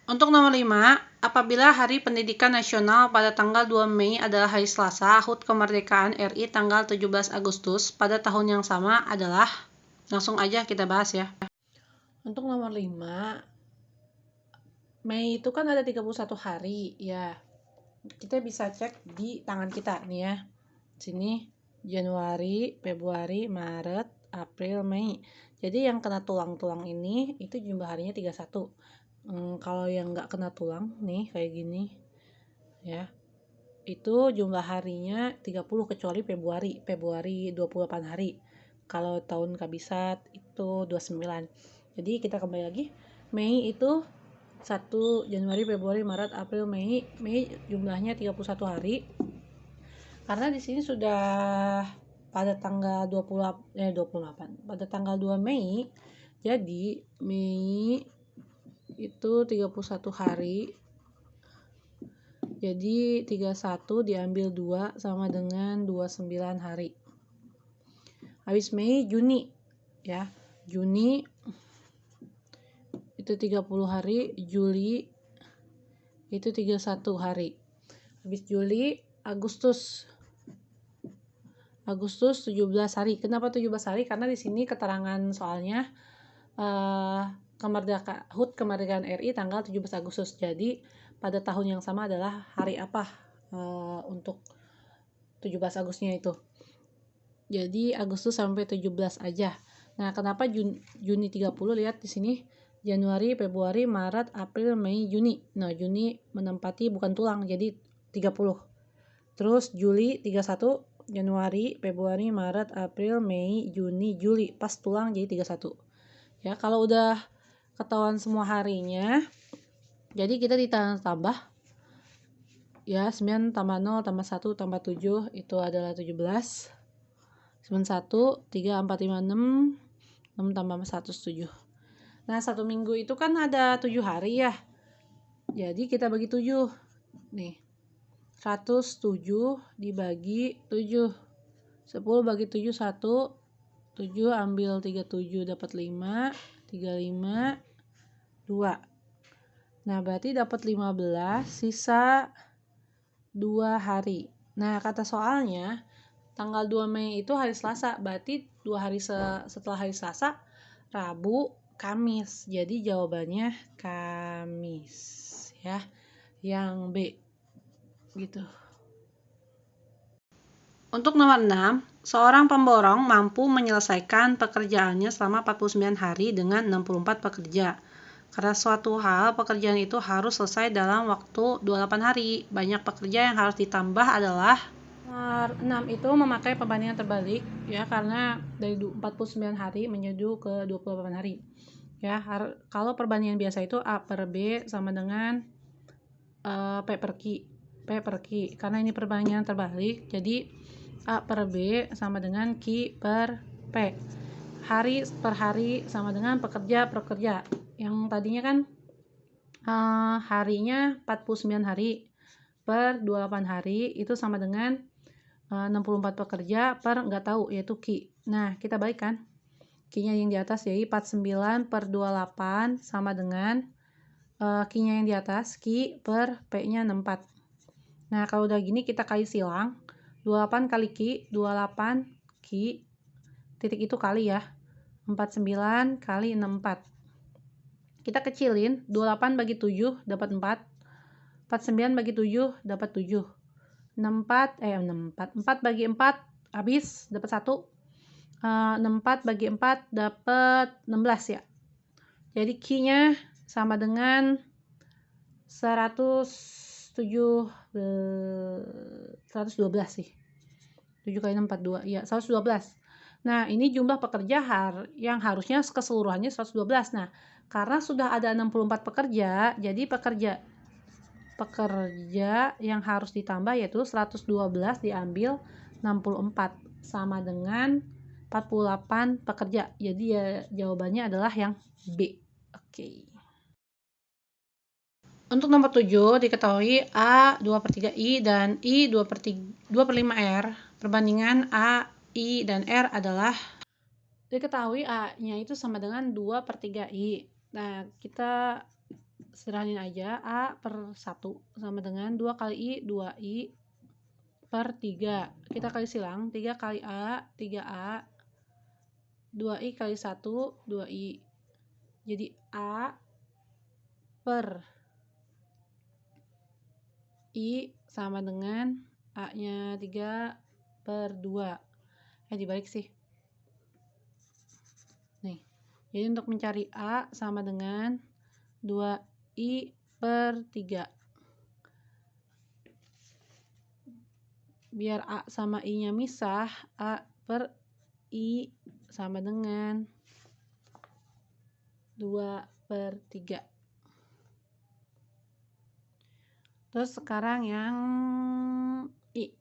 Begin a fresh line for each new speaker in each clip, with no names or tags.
Untuk nomor 5, apabila Hari Pendidikan Nasional pada tanggal 2 Mei adalah hari Selasa, HUT Kemerdekaan RI tanggal 17 Agustus pada tahun yang sama adalah, langsung aja kita bahas ya.
Untuk nomor 5, Mei itu kan ada 31 hari ya. Kita bisa cek di tangan kita nih ya. Sini Januari, Februari, Maret, April, Mei. Jadi yang kena tulang-tulang ini itu jumlah harinya 31. Kalau yang nggak kena tulang nih kayak gini ya, itu jumlah harinya 30 kecuali Februari. Februari 28 hari. Kalau tahun kabisat itu 29. Jadi kita kembali lagi. Mei itu 1 Januari, Februari, Maret, April, Mei. Mei jumlahnya 31 hari. Karena di sini sudah pada tanggal 28. Pada tanggal 2 Mei. Jadi Mei itu 31 hari. Jadi 31 diambil 2 sama dengan 29 hari. Habis Mei, Juni ya. Juni itu 30 hari, Juli itu 31 hari. Habis Juli, Agustus 17 hari. Kenapa 17 hari? Karena di sini keterangan soalnya HUT Kemerdekaan RI tanggal 17 Agustus. Jadi pada tahun yang sama adalah hari apa untuk 17 Agustusnya itu. Jadi Agustus sampai 17 aja. Nah, kenapa Juni 30? Lihat di sini. Januari, Februari, Maret, April, Mei, Juni. Nah, Juni menempati bukan tulang, jadi 30. Terus Juli 31, Januari, Februari, Maret, April, Mei, Juni, Juli. Pas tulang jadi 31. Ya, kalau udah ketahuan semua harinya, jadi kita ditambah ya, 9 tambah 0 tambah 1 tambah 7 itu adalah 17. 91, 3, 4, 5, 6 tambah 1, 7. Nah, 1 minggu itu kan ada 7 hari ya. Jadi kita bagi 7. Nih. 107 dibagi 7. 10 bagi 7, 1. 7 ambil 37 dapat 5. 35, 2. Nah, berarti dapat 15, sisa 2 hari. Nah, kata soalnya tanggal 2 Mei itu hari Selasa. Berarti 2 hari setelah hari Selasa, Rabu, Kamis. Jadi jawabannya Kamis ya. Yang B. Gitu.
Untuk nomor 6, seorang pemborong mampu menyelesaikan pekerjaannya selama 49 hari dengan 64 pekerja. Karena suatu hal, pekerjaan itu harus selesai dalam waktu 28 hari. Banyak pekerja yang harus ditambah adalah,
Nomor 6 itu memakai perbandingan terbalik ya, karena dari 49 hari menjadi ke 28 hari. Ya, kalau perbandingan biasa itu A per B sama dengan P per Q. Karena ini perbandingan terbalik, jadi A per B sama dengan Q per P. Hari per hari sama dengan pekerja per pekerja. Yang tadinya kan harinya 49 hari per 28 hari itu sama dengan 64 pekerja per nggak tahu, yaitu Q. Nah, kita balikkan. Q-nya yang di atas jadi 49 per 28 sama dengan Q-nya yang di atas, Q per P-nya 64. Nah, kalau udah gini kita kali silang. 28 kali Q, 28 Q, titik itu kali ya. 49 kali 64. Kita kecilin, 28 bagi 7 dapat 4. 49 bagi 7 dapat 7. 4 bagi 4 habis dapat 1. 64 bagi 4 dapat 16 ya. Jadi Q-nya sama dengan 112 sih. 7 kali 6 42 ya, 112. Nah, ini jumlah pekerja yang harusnya keseluruhannya 112. Nah, karena sudah ada 64 pekerja, jadi pekerja yang harus ditambah yaitu 112 diambil 64 sama dengan 48 pekerja. Jadi ya jawabannya adalah yang B. Oke.
untuk nomor 7 diketahui A 2/3 I dan I 2/5 R. Perbandingan A, I, dan R adalah,
Diketahui A-nya itu sama dengan 2/3 I. Nah, kita serahin aja. A per 1 sama dengan 2 kali I, 2I per 3. Kita kali silang, 3 kali A, 3A, 2I kali 1, 2I. Jadi A per I sama dengan A-nya 3 per 2. Dibalik sih. Nih, jadi untuk mencari A sama dengan 2I per 3. Biar A sama I-nya misah, A per I sama dengan 2 per 3. Terus sekarang yang I.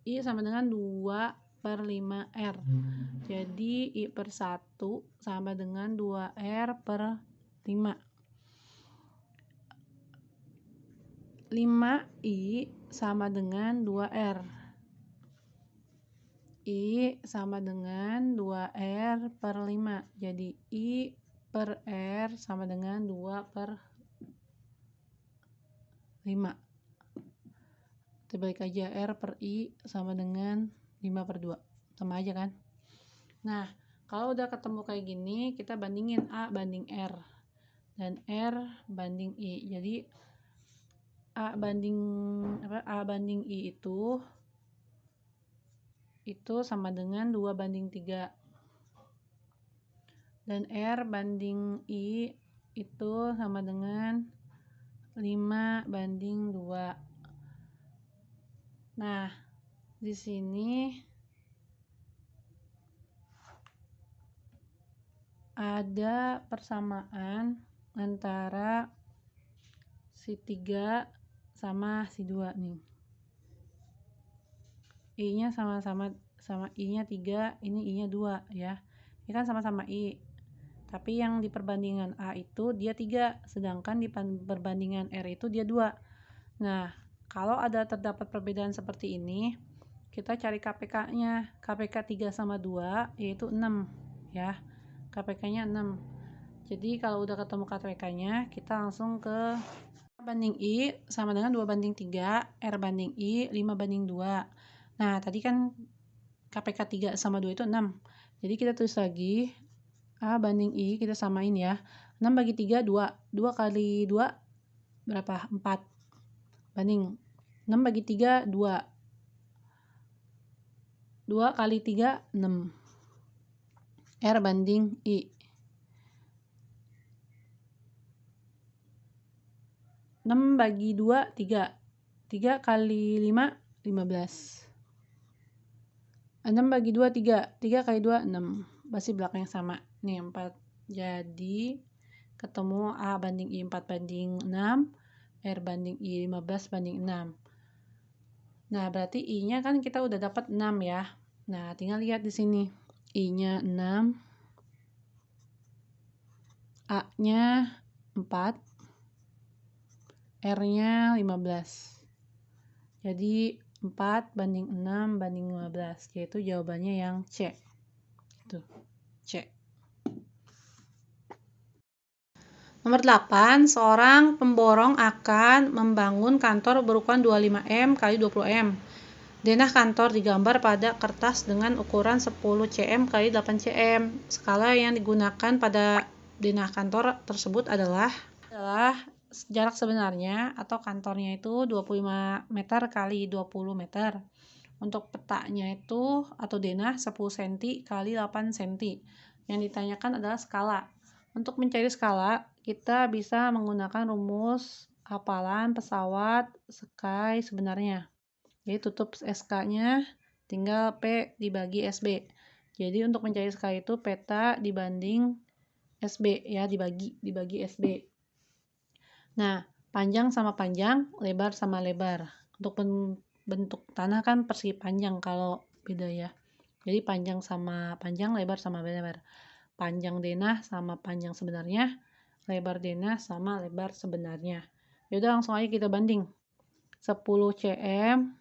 I sama dengan 2 per 5R. Jadi I per 1 sama dengan 2R per 5. 5I sama dengan 2R. I sama dengan 2R per 5. Jadi I per R sama dengan 2 per 5. Kita balik aja, R per I sama dengan 5 per 2. Sama aja kan? Nah, kalau udah ketemu kayak gini, kita bandingin A banding R. Dan R banding I. Jadi A banding I itu sama dengan 2 banding 3. Dan R banding I itu sama dengan 5 banding 2. Nah, di sini ada persamaan antara si 3 sama si 2 nih. I-nya sama I-nya 3, ini I-nya 2 ya. Ini kan sama-sama I. Tapi yang di perbandingan A itu dia 3, sedangkan di perbandingan R itu dia 2. Nah, kalau terdapat perbedaan seperti ini, kita cari KPK-nya. KPK 3 sama 2 yaitu 6 ya. KPK-nya 6. Jadi kalau udah ketemu KPK-nya, kita langsung ke A banding I sama dengan 2 banding 3, R banding I 5 banding 2. Nah, tadi kan KPK 3 sama 2 itu 6. Jadi kita tulis lagi A banding I, kita samain ya. 6 bagi 3, 2. 2 kali 2 berapa? 4. Banding 6 bagi 3, 2. 2 kali 3, 6. R banding I. 6 bagi 2, 3. 3 kali 5, 15. 6 bagi 2, 3. 3 kali 2, 6. Pasti belakang yang sama. Nih 4. Jadi ketemu A banding I 4 banding 6. R banding I 15 banding 6. Nah, berarti I-nya kan kita udah dapat 6 ya. Nah, tinggal lihat di sini. I-nya 6. A-nya 4. R-nya 15. Jadi 4 banding 6 banding 15, yaitu jawabannya yang C. Itu, C.
Nomor 8, seorang pemborong akan membangun kantor berukuran 25M x 20M. Denah kantor digambar pada kertas dengan ukuran 10 cm x 8 cm. Skala yang digunakan pada denah kantor tersebut adalah jarak sebenarnya atau kantornya itu 25 meter x 20 meter. Untuk petanya itu atau denah 10 cm x 8 cm. Yang ditanyakan adalah skala. Untuk mencari skala, kita bisa menggunakan rumus hafalan pesawat sky sebenarnya. Jadi tutup SK-nya, tinggal P dibagi SB. Jadi untuk mencari SK itu peta dibanding SB ya, dibagi SB. Nah, panjang sama panjang, lebar sama lebar. Untuk bentuk tanah kan persegi panjang kalau beda ya. Jadi panjang sama panjang, lebar sama lebar. Panjang denah sama panjang sebenarnya, lebar denah sama lebar sebenarnya. Yaudah langsung aja kita banding. 10 cm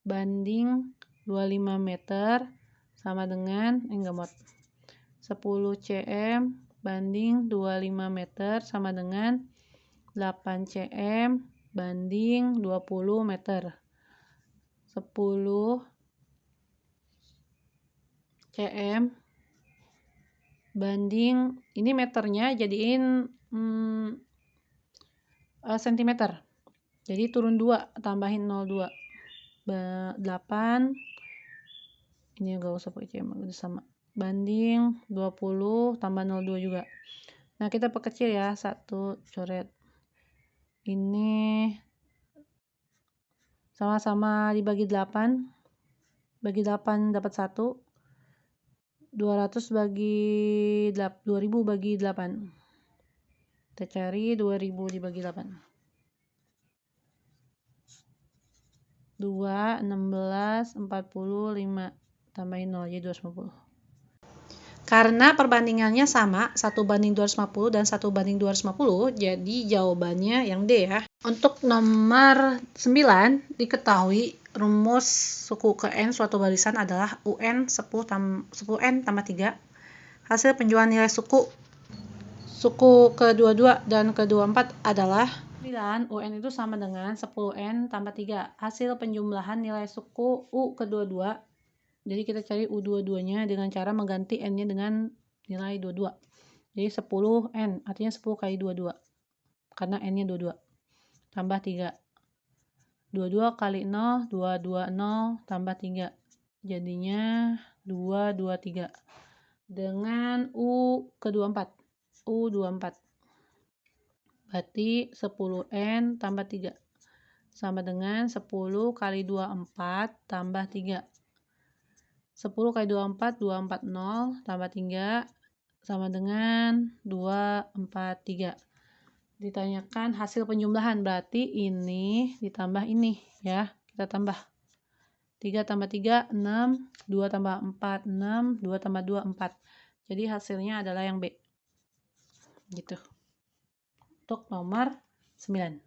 banding 25 meter sama dengan 10 cm
banding 25 meter sama dengan 8 cm banding 20 meter. 10 cm banding, ini meternya jadiin sentimeter. Jadi turun 2, tambahin 0,2. 8, ini gak usah pakai cm, udah sama. Banding 20 tambah 0,2 juga. Nah, kita perkecil ya, 1 coret. Ini sama-sama dibagi 8. Bagi 8 dapat 1. 200 bagi 2000 bagi 8. Kita cari 2000 dibagi 8. 2, 16, 45. Tambahin 0, jadi 250.
Karena perbandingannya sama, 1:250 dan 1:250, jadi jawabannya yang D ya. Untuk nomor 9, diketahui rumus suku ke N suatu barisan adalah UN 10N tambah 3. Hasil penjualan nilai suku ke-22 dan ke-24 adalah
9, UN itu sama dengan 10N tambah 3. Hasil penjumlahan nilai suku U ke-22. Jadi kita cari U22-nya dengan cara mengganti N-nya dengan nilai 22. Jadi 10N, artinya 10 kali 22. Karena N-nya 22. Tambah 3. 22 kali 0, 220 tambah 3. Jadinya 223. Dengan U ke-24. U24. Berarti 10N tambah 3. Sama dengan 10 kali 24 tambah 3. 10 kali 24, 240 tambah 3 sama dengan 243. Ditanyakan hasil penjumlahan, berarti ini ditambah ini ya. Kita tambah 3 tambah 3, 6, 2 tambah 4, 6, 2 tambah 2, 4. Jadi hasilnya adalah yang B. Gitu. Untuk nomor 9.